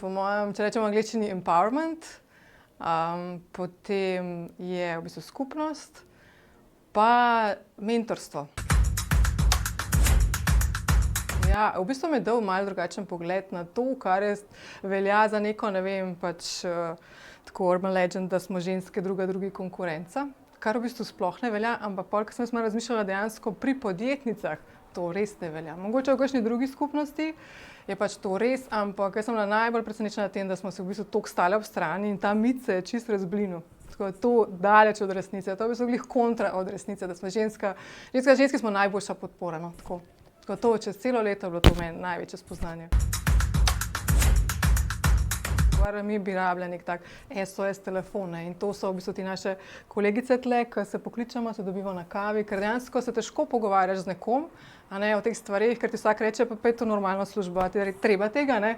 po mojem, če rečemo v angleščini, empowerment, potem je v bistvu skupnost, pa mentorstvo. Ja, v bistvu mi je dal malo drugačen pogled na to, kar velja za neko, ne vem, pač tako urban legend, da smo ženske drugi konkurenca, kar v bistvu sploh ne velja, ampak pol, ko sem jaz malo razmišljala dejansko pri podjetnicah, to res ne velja. Mogoče v kakšni drugi skupnosti je pač to res, ampak jaz sem bila najbolj presenečena na tem, da smo se v bistvu toliko stali ob strani in ta mit se je čisto razblinil. Tako da to daleč od resnice, to je v bistvu glih kontra od resnice, da smo ženske smo najboljša podpora, no, tako. Tako to čez celo leto je bilo to meni največje spoznanje. Mi bi rabili nek tak SOS telefon, in to so v bistvu ti naše kolegice tle, ki se pokličemo, se dobimo na kavi, ker dejansko se težko pogovarjaš z nekom, o teh stvareh, ker ti vsak reče, pa je to normalna služba, ti je treba tega, ne.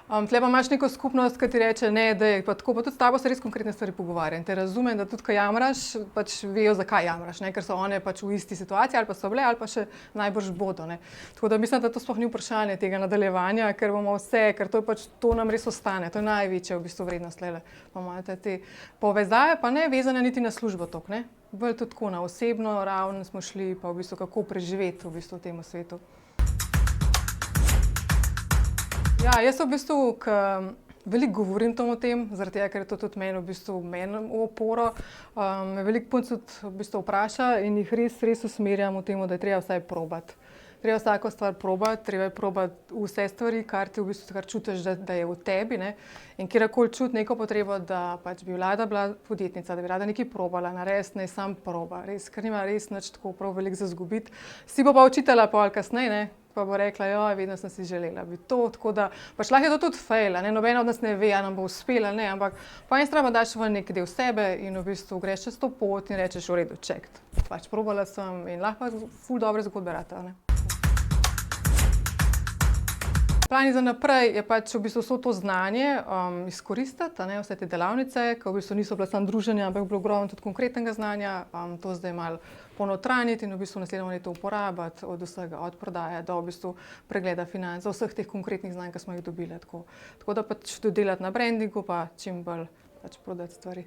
Tle pa imaš neko skupnost, ki ti reče, ne, daj, pa tako, pa tudi s tabo se res konkretne stvari pogovarja in te razumem, da tudi, ko jamraš, pač vejo, zakaj jamraš, ne, ker so one pač v isti situaciji ali pa so bile ali pa še najbrž bodo, ne. Tako da mislim, da to sploh ni vprašanje tega nadaljevanja, ker bomo vse, ker to je pač, to nam res ostane, to je največja v bistvu vrednost tlele. Pa imate te povezave, pa ne vezane niti na službo toliko, ne. Bolj tudi tako na osebno raven smo šli, pa v bistvu kako preživeti v bistvu v tem svetu. Ja, jaz v bistvu, ke veliko govorim o tem, zaradi tega, ker je to tudi meni v oporo, me veliko punc tudi v bistvu vpraša in jih res usmerjam v tem, da je treba vsaj probati. Treba vsako stvar probati, treba je probati vse stvari, kar ti v bistvu, kar čutiš, da je v tebi, ne. In kjerkoli čuti neko potrebo, da pač bi rada bila podjetnica, da bi rada nekaj probala narediti, naj samo proba, res, ker nima res nič tako prav veliko za izgubiti. Si bo pa učitelja pol kasneje, ne, pa bo rekla, joj, vedno sem si želela biti to, tako da pač lahko je to tudi fail, ne, nobena od nas ne ve, a nam bo uspelo ali ne, ampak po eni strani daš ven neki del sebe in v bistvu greš čez to pot in rečeš, v redu, čekt, pač probala sem in lahko ful dobre zgodbe ratejo, ne. Plani za naprej je pač v bistvu vso to znanje izkoristiti, vse te delavnice, ki v bistvu niso bila samo druženja, ampak je bilo ogromno tudi konkretnega znanja, to zdaj malo ponotranjiti in v bistvu v naslednjem letu uporabiti od vsega, od prodaje do v bistvu pregleda financ, do vseh teh konkretnih znanj, ki smo jih dobile, tako. Tako da pač dodelati na brandingu pa čim bolj pač prodati stvari.